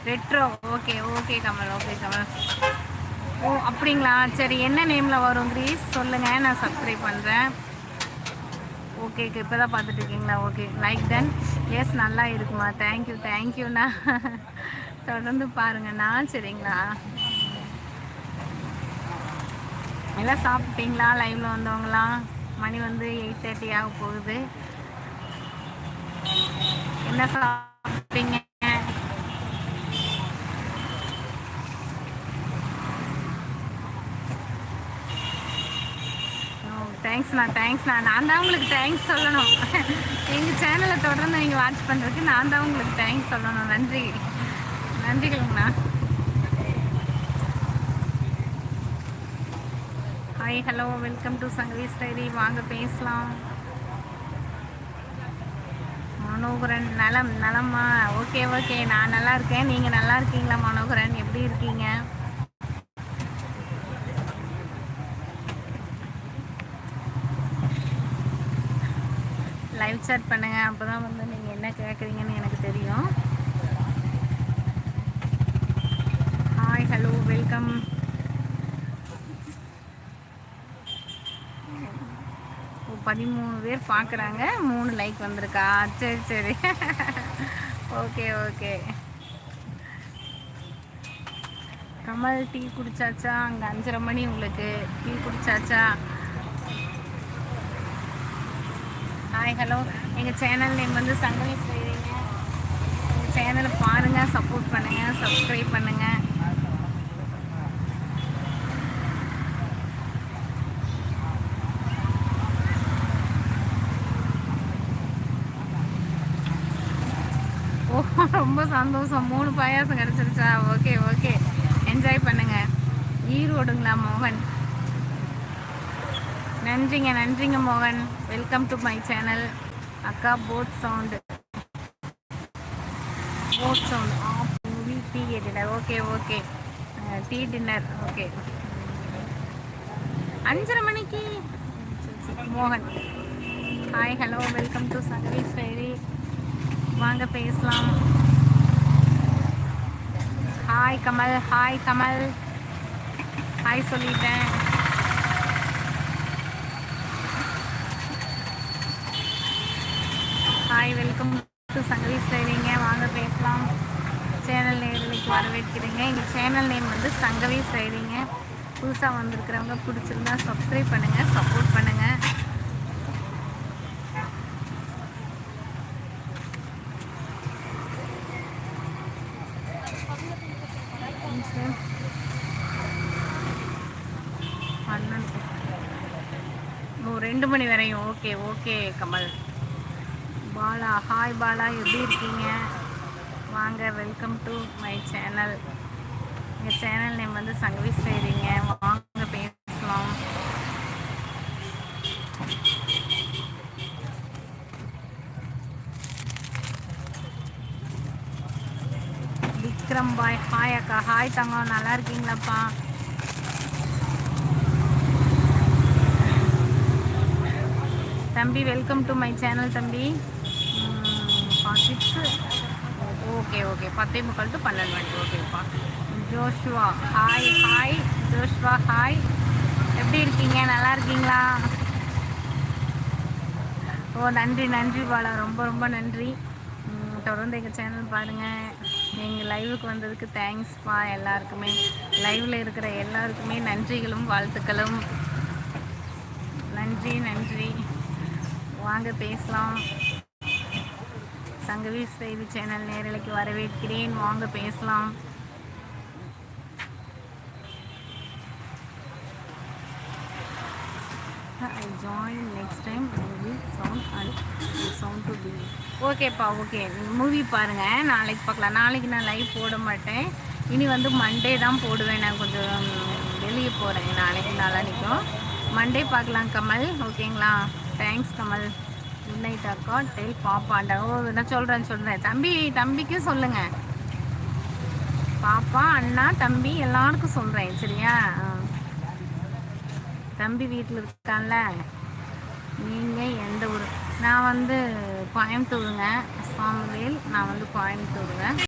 Retro. Okay okay Kamal, okay Kamal. ஓ அப்படிங்களா? சரி, என்ன நேமில் வரும் கிரீஸ் சொல்லுங்கள், நான் சப்ஸ்கிரைப் பண்ணுறேன். ஓகே ஓகே, இப்போ தான் பார்த்துட்டு இருக்கீங்களா? Okay, like done. எஸ், நல்லா இருக்குமா? தேங்க்யூ தேங்க்யூண்ணா. தொடர்ந்து பாருங்கண்ணா. சரிங்களா? எல்லாம் சாப்பிட்டீங்களா? லைவில் வந்தவங்களாம் மணி வந்து 8:30 ஆக போகுது. என்ன சாப்பிட்டீங்க? தேங்க்ஸ்ண்ணா தேங்க்ஸ்ண்ணா. நான் தான் உங்களுக்கு தேங்க்ஸ் சொல்லணும். எங்கள் சேனலை தொடர்ந்து நீங்கள் வாட்ச் பண்ணுறதுக்கு நான் தான் உங்களுக்கு தேங்க்ஸ் சொல்லணும். நன்றி, நன்றிகள்ண்ணா. Hi, hello, welcome to Sangavi's diary. வாங்க பேசலாம். மனோகரன், நலம் நலம்மா. ஓகே ஓகே, நான் நல்லா இருக்கேன். நீங்கள் நல்லா இருக்கீங்களா மனோகரன்? எப்படி இருக்கீங்க? லைவ் சாட் பண்ணுங்கள், அப்போ தான் வந்து நீங்கள் என்ன கேட்குறீங்கன்னு எனக்கு தெரியும். Hi, hello, welcome. ஓ, 13 பேர் பார்க்குறாங்க, 3 லைக் வந்திருக்கா? சரி சரி. Okay okay. கமல், டீ குடிச்சாச்சா? அங்கே 5:30 மணி, உங்களுக்கு டீ குடிச்சாச்சா? Hi, hello. எங்கள் சேனல் நேம் வந்து சங்கவி செய்கிறீங்க. எங்கள் சேனலை பாருங்கள், சப்போர்ட் பண்ணுங்கள், சப்ஸ்கிரைப் பண்ணுங்கள். ஓ, ரொம்ப சந்தோஷம். 3 பாயாசம் கிடச்சிருச்சா? ஓகே ஓகே, என்ஜாய் பண்ணுங்கள். ஈரோடுங்களா மோகன்? நன்றிங்க நன்றிங்க மோகன். Welcome to my channel. அக்கா, போட் சவுண்டு, போட் sound off. Movie tea dinner. Okay okay, tea dinner. Okay, 5:30 மணிக்கு. மோகன், hi, hello, welcome to Sangavi's diary. வாங்க பேசலாம். Hi Kamal, hi Kamal. Hi சொல்லிட்டேன். ஹாய், வெல்கம் டு சங்கவீஸ் டைரிங்க. வாங்க பேசலாம். சேனல் நேர்களுக்கு வரவேற்கிறீங்க. எங்கள் சேனல் நேம் வந்து சங்கவீஸ் டைரிங்க. புதுசாக வந்திருக்கிறவங்க பிடிச்சிருந்தா சப்ஸ்கிரைப் பண்ணுங்கள், சப்போர்ட் பண்ணுங்கள். ஓ, 2 மணி வரையும். Okay okay Kamal. Bala, hi Bala, எப்படி இருக்கீங்க? வாங்க, வெல்கம் டு மை சேனல். எங்கள் சேனல் நேம் வந்து சங்கவீஸ் டைரிங்க. வாங்க பேசலாம். விக்ரம் பாய், ஹாய் அக்கா. ஹாய் தங்கம், நல்லா இருக்கீங்களாப்பா? தம்பி, வெல்கம் டு மை சேனல் தம்பி. 6. ஓகே ஓகே, 10:45 to 12 ஓகேப்பா. Joshua, hi hi Joshua, hi. எப்படி இருக்கீங்க? நல்லா இருக்கீங்களா? ஓ, நன்றி நன்றி பாலா, ரொம்ப ரொம்ப நன்றி. தொடர்ந்து எங்கள் சேனல் பாருங்கள். எங்கள் லைவுக்கு வந்ததுக்கு தேங்க்ஸ்ப்பா எல்லாருக்குமே. லைவில் இருக்கிற எல்லாருக்குமே நன்றிகளும் வாழ்த்துக்களும். நன்றி நன்றி. வாங்க பேசலாம். சங்கவீஸ் டைரி சேனல் நேரலைக்கு வரவேற்கிறேன். வாங்க பேசலாம். I join next time movie sound and sound to be. ஓகேப்பா, ஓகே. மூவி பாருங்கள், நாளைக்கு பார்க்கலாம். நாளைக்கு நான் லைவ் போட மாட்டேன். இனி வந்து மண்டே தான் போடுவேன். நான் கொஞ்சம் வெளியே போகிறேன். நாளைக்கு நாளானிக்கும் மண்டே பார்க்கலாம் கமல். ஓகேங்களா? தேங்க்ஸ் கமல். குட் நைட் அக்கா. டெல் பாப்பாண்டா. ஓ, நான் சொல்கிறேன். தம்பிக்கும் சொல்லுங்கள். பாப்பா, அண்ணா, தம்பி எல்லாருக்கும் சொல்கிறேன். சரியா? தம்பி வீட்டில் இருக்கான்ல. நீங்கள் எந்த ஊர்? நான் வந்து கோயம்புத்தூருங்க. சாமுவேல். நான் வந்து கோயம்புத்தூருங்க.